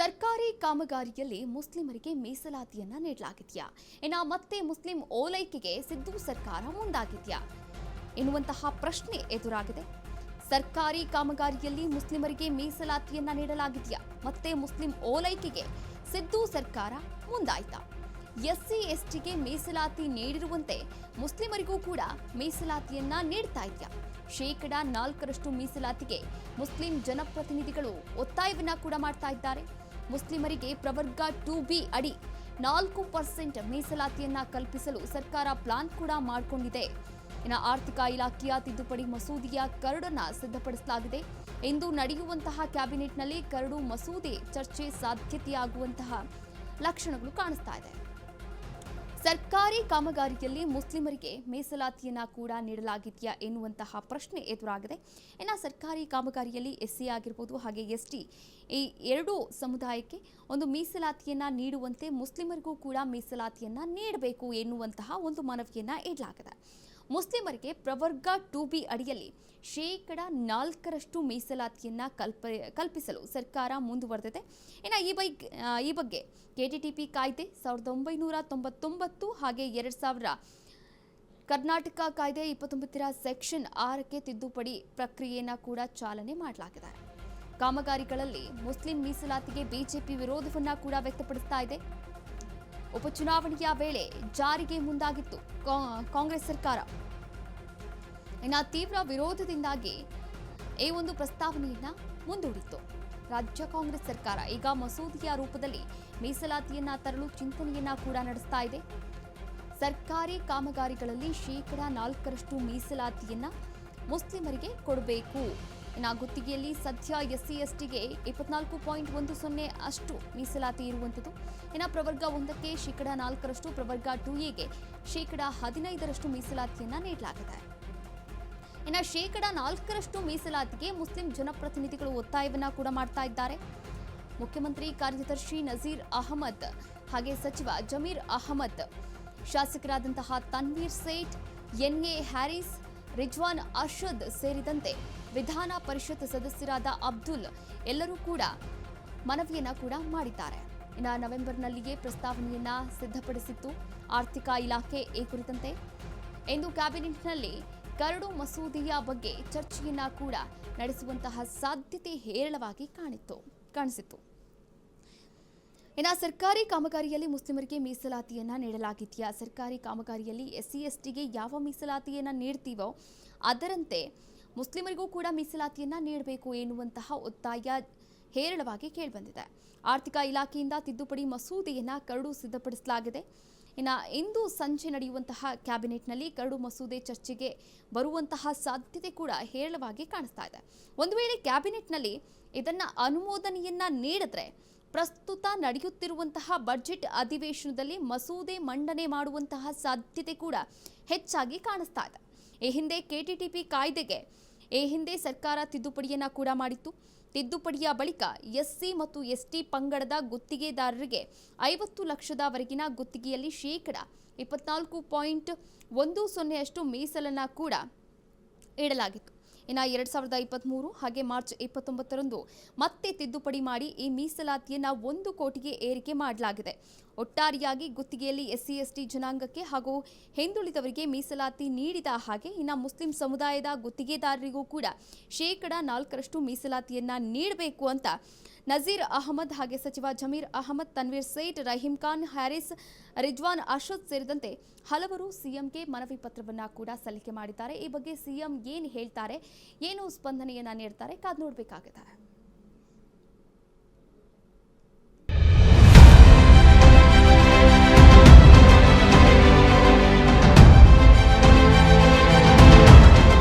ಸರ್ಕಾರಿ ಕಾಮಗಾರಿಯಲ್ಲಿ ಮುಸ್ಲಿಮರಿಗೆ ಮೀಸಲಾತಿಯನ್ನ ನೀಡಲಾಗಿದೆಯಾ? ಮತ್ತೆ ಮುಸ್ಲಿಂ ಓಲೈಕೆಗೆ ಸಿದ್ದು ಸರ್ಕಾರ ಮುಂದಾಗಿದೆಯಾ ಎನ್ನುವಂತಹ ಪ್ರಶ್ನೆ ಎದುರಾಗಿದೆ. ಸರ್ಕಾರಿ ಕಾಮಗಾರಿಯಲ್ಲಿ ಮುಸ್ಲಿಮರಿಗೆ ಮೀಸಲಾತಿಯನ್ನ ನೀಡಲಾಗಿದೆಯಾ? ಮತ್ತೆ ಮುಸ್ಲಿಂ ಓಲೈಕೆಗೆ ಸಿದ್ದು ಸರ್ಕಾರ ಮುಂದಾಯ್ತಾ? ಎಸ್ಸಿ ಎಸ್ಟಿಗೆ ಮೀಸಲಾತಿ ನೀಡಿರುವಂತೆ ಮುಸ್ಲಿಮರಿಗೂ ಕೂಡ ಮೀಸಲಾತಿಯನ್ನ ನೀಡ್ತಾ ಇದೆಯಾ? ಶೇಕಡ 4ರಷ್ಟು ಮೀಸಲಾತಿಗೆ ಮುಸ್ಲಿಂ ಜನಪ್ರತಿನಿಧಿಗಳು ಒತ್ತಾಯವನ್ನ ಕೂಡ ಮಾಡ್ತಾ ಇದ್ದಾರೆ. ಮುಸ್ಲಿಮರಿಗೆ ಪ್ರವರ್ಗ 2B ಅಡಿ 4% ಮೀಸಲಾತಿಯನ್ನ ಕಲ್ಪಿಸಲು ಸರ್ಕಾರ ಪ್ಲಾನ್ ಕೂಡ ಮಾಡಿಕೊಂಡಿದೆ. ಆರ್ಥಿಕ ಇಲಾಖೆಯ ತಿದ್ದುಪಡಿ ಮಸೂದೆಯ ಕರಡನ್ನ ಸಿದ್ಧಪಡಿಸಲಾಗಿದೆ. ಇಂದು ನಡೆಯುವಂತಹ ಕ್ಯಾಬಿನೆಟ್ನಲ್ಲಿ ಕರಡು ಮಸೂದೆ ಚರ್ಚೆ ಸಾಧ್ಯತೆಯಾಗುವಂತಹ ಲಕ್ಷಣಗಳು ಕಾಣಿಸ್ತಾ ಇದೆ. ಸರ್ಕಾರಿ ಕಾಮಗಾರಿಯಲ್ಲಿ ಮುಸ್ಲಿಮರಿಗೆ ಮೀಸಲಾತಿಯನ್ನ ಕೂಡ ನೀಡಲಾಗಿದೆಯಾ ಎನ್ನುವಂತಹ ಪ್ರಶ್ನೆ ಎದುರಾಗಿದೆ. ಸರ್ಕಾರಿ ಕಾಮಗಾರಿಯಲ್ಲಿ ಎಸ್ಸಿ ಆಗಿರ್ಬೋದು ಹಾಗೆ ಎಸ್ಟಿ ಈ ಎರಡೂ ಸಮುದಾಯಕ್ಕೆ ಒಂದು ಮೀಸಲಾತಿಯನ್ನ ನೀಡುವಂತೆ ಮುಸ್ಲಿಮರಿಗೂ ಕೂಡ ಮೀಸಲಾತಿಯನ್ನ ನೀಡಬೇಕು ಎನ್ನುವಂತಹ ಒಂದು ಮನವಿಯನ್ನ ಇಡಲಾಗಿದೆ. ಮುಸ್ಲಿಮರಿಗೆ ಪ್ರವರ್ಗ 2B ಅಡಿಯಲ್ಲಿ ಶೇಕಡ 4ರಷ್ಟು ಮೀಸಲಾತಿಯನ್ನ ಕಲ್ಪಿಸಲು ಸರ್ಕಾರ ಮುಂದುವರೆದಿದೆ. ಈ ಬಗ್ಗೆ ಕೆಟಿಟಿಪಿ ಕಾಯ್ದೆ 1999 ಹಾಗೆ 2000 ಕರ್ನಾಟಕ ಕಾಯ್ದೆ 29ರ ಸೆಕ್ಷನ್ 6ಕ್ಕೆ ತಿದ್ದುಪಡಿ ಪ್ರಕ್ರಿಯೆಯನ್ನು ಕೂಡ ಚಾಲನೆ ಮಾಡಲಾಗಿದೆ. ಕಾಮಗಾರಿಗಳಲ್ಲಿ ಮುಸ್ಲಿಂ ಮೀಸಲಾತಿಗೆ ಬಿಜೆಪಿ ವಿರೋಧವನ್ನ ಕೂಡ ವ್ಯಕ್ತಪಡಿಸ್ತಾ ಇದೆ. ಉಪಚುನಾವಣೆಯ ವೇಳೆ ಜಾರಿಗೆ ಮುಂದಾಗಿತ್ತು ಕಾಂಗ್ರೆಸ್ ಸರ್ಕಾರ. ತೀವ್ರ ವಿರೋಧದಿಂದಾಗಿ ಈ ಒಂದು ಪ್ರಸ್ತಾವನೆಯನ್ನ ಮುಂದೂಡಿತ್ತು ರಾಜ್ಯ ಕಾಂಗ್ರೆಸ್ ಸರ್ಕಾರ. ಈಗ ಮಸೂದೆಯ ರೂಪದಲ್ಲಿ ಮೀಸಲಾತಿಯನ್ನ ತರಲು ಚಿಂತನೆಯನ್ನ ಕೂಡ ನಡೆಸ್ತಾ ಇದೆ. ಸರ್ಕಾರಿ ಕಾಮಗಾರಿಗಳಲ್ಲಿ ಶೇಕಡ 4ರಷ್ಟು ಮೀಸಲಾತಿಯನ್ನ ಮುಸ್ಲಿಮರಿಗೆ ಕೊಡಬೇಕು. ಗುತ್ತಿಗೆಯಲ್ಲಿ ಸದ್ಯ ಎಸ್ಸಿ ಎಸ್ಟಿಗೆ 24.10 ಅಷ್ಟು ಮೀಸಲಾತಿ ಇರುವಂಥದ್ದು. ಪ್ರವರ್ಗ 1ಕ್ಕೆ ಶೇಕಡ 4ರಷ್ಟು, ಪ್ರವರ್ಗ 2ಎಗೆ ಶೇಕಡ 15ರಷ್ಟು ಮೀಸಲಾತಿಯನ್ನ ನೀಡಲಾಗಿದೆ. ಶೇಕಡ 4ರಷ್ಟು ಮೀಸಲಾತಿಗೆ ಮುಸ್ಲಿಂ ಜನಪ್ರತಿನಿಧಿಗಳು ಒತ್ತಾಯವನ್ನ ಕೂಡ ಮಾಡ್ತಾ ಇದ್ದಾರೆ. ಮುಖ್ಯಮಂತ್ರಿ ಕಾರ್ಯದರ್ಶಿ ನಜೀರ್ ಅಹಮದ್ ಹಾಗೆ ಸಚಿವ ಜಮೀರ್ ಅಹಮದ್, ಶಾಸಕರಾದಂತಹ ತನ್ವೀರ್ ಸೇಠ್, ಎನ್ಎ ಹ್ಯಾರಿಸ್, ರಿಜ್ವಾನ್ ಅರ್ಷದ್ ಸೇರಿದಂತೆ ವಿಧಾನ ಪರಿಷತ್ ಸದಸ್ಯರಾದ ಅಬ್ದುಲ್ ಎಲ್ಲರೂ ಕೂಡ ಮನವಿಯನ್ನ ಕೂಡ ಮಾಡಿದ್ದಾರೆ. ನವೆಂಬರ್ನಲ್ಲಿಯೇ ಪ್ರಸ್ತಾವನೆಯನ್ನ ಸಿದ್ಧಪಡಿಸಿತ್ತು ಆರ್ಥಿಕ ಇಲಾಖೆ ಈ ಕುರಿತಂತೆ. ಇಂದು ಕ್ಯಾಬಿನೆಟ್ನಲ್ಲಿ ಕರಡು ಮಸೂದೆಯ ಬಗ್ಗೆ ಚರ್ಚೆಯನ್ನ ಕೂಡ ನಡೆಸುವಂತಹ ಸಾಧ್ಯತೆ ಹೇರಳವಾಗಿ ಕಾಣಿಸಿತ್ತು. ಸರ್ಕಾರಿ ಕಾಮಗಾರಿಯಲ್ಲಿ ಮುಸ್ಲಿಮರಿಗೆ ಮೀಸಲಾತಿಯನ್ನ ನೀಡಲಾಗಿದೆಯಾ? ಸರ್ಕಾರಿ ಕಾಮಗಾರಿಯಲ್ಲಿ ಎಸ್ಸಿ ಎಸ್ಟಿಗೆ ಯಾವ ಮೀಸಲಾತಿಯನ್ನ ನೀಡ್ತೀವೋ ಅದರಂತೆ ಮುಸ್ಲಿಮರಿಗೂ ಕೂಡ ಮೀಸಲಾತಿಯನ್ನ ನೀಡಬೇಕು ಎನ್ನುವಂತಹ ಒತ್ತಾಯ ಹೇರಳವಾಗಿ ಕೇಳಿಬಂದಿದೆ. ಆರ್ಥಿಕ ಇಲಾಖೆಯಿಂದ ತಿದ್ದುಪಡಿ ಮಸೂದೆಯನ್ನ ಕರಡು ಸಿದ್ಧಪಡಿಸಲಾಗಿದೆ. ಇಂದು ಸಂಜೆ ನಡೆಯುವಂತಹ ಕ್ಯಾಬಿನೆಟ್ನಲ್ಲಿ ಕರಡು ಮಸೂದೆ ಚರ್ಚೆಗೆ ಬರುವಂತಹ ಸಾಧ್ಯತೆ ಕೂಡ ಹೇರಳವಾಗಿ ಕಾಣಿಸ್ತಾ ಇದೆ. ಒಂದು ವೇಳೆ ಕ್ಯಾಬಿನೆಟ್ನಲ್ಲಿ ಇದನ್ನ ಅನುಮೋದನೆಯನ್ನ ನೀಡಿದ್ರೆ ಪ್ರಸ್ತುತ ನಡೆಯುತ್ತಿರುವಂತಹ ಬಜೆಟ್ ಅಧಿವೇಶನದಲ್ಲಿ ಮಸೂದೆ ಮಂಡನೆ ಮಾಡುವಂತಹ ಸಾಧ್ಯತೆ ಕೂಡ ಹೆಚ್ಚಾಗಿ ಕಾಣಿಸ್ತಾ ಇದೆ. ಈ ಹಿಂದೆ ಕೆಟಿಟಿಪಿ ಕಾಯ್ದೆಗೆ ಸರ್ಕಾರ ತಿದ್ದುಪಡಿಯನ್ನ ಕೂಡ ಮಾಡಿತ್ತು. ತಿದ್ದುಪಡಿಯ ಬಳಿಕ ಎಸ್ಸಿ ಮತ್ತು ಎಸ್ಟಿ ಪಂಗಡದ ಗುತ್ತಿಗೆದಾರರಿಗೆ 50 ಲಕ್ಷದವರೆಗಿನ ಗುತ್ತಿಗೆಯಲ್ಲಿ ಶೇಕಡ 24.10 ಅಷ್ಟು ಮೀಸಲನ್ನ ಕೂಡ ಇಡಲಾಗಿತ್ತು. 2023 ಹಾಗೆ ಮಾರ್ಚ್ 29ರಂದು ಮತ್ತೆ ತಿದ್ದುಪಡಿ ಮಾಡಿ ಈ ಮೀಸಲಾತಿಯನ್ನ 1 ಕೋಟಿಗೆ ಏರಿಕೆ ಮಾಡಲಾಗಿದೆ. ಒಟ್ಟಾರೆಯಾಗಿ ಗುತ್ತಿಗೆಯಲ್ಲಿ ಎಸ್ಸಿ ಎಸ್ಟಿ ಜನಾಂಗಕ್ಕೆ ಹಾಗೂ ಹಿಂದುಳಿದವರಿಗೆ ಮೀಸಲಾತಿ ನೀಡಿದ ಹಾಗೆ ಮುಸ್ಲಿಂ ಸಮುದಾಯದ ಗುತ್ತಿಗೆದಾರರಿಗೂ ಕೂಡ ಶೇಕಡ 4ರಷ್ಟು ಮೀಸಲಾತಿಯನ್ನ ನೀಡಬೇಕು ಅಂತ ನಜೀರ್ ಅಹಮದ್ ಹಾಗೆ ಸಚಿವ ಜಮೀರ್ ಅಹಮದ್, ತನ್ವೀರ್ ಸೇಠ್, ರಹೀಂ ಖಾನ್, ಹ್ಯಾರಿಸ್, ರಿಜ್ವಾನ್ ಅರ್ಷದ್ ಸೇರಿದಂತೆ ಹಲವರು ಸಿಎಂಗೆ ಮನವಿ ಪತ್ರವನ್ನ ಕೂಡ ಸಲ್ಲಿಕೆ ಮಾಡಿದ್ದಾರೆ. ಈ ಬಗ್ಗೆ ಸಿಎಂ ಏನು ಹೇಳ್ತಾರೆ, ಏನು ಸ್ಪಂದನೆಯನ್ನ ನೀಡ್ತಾರೆ ಕಾದು ನೋಡಬೇಕಾಗಿದೆ.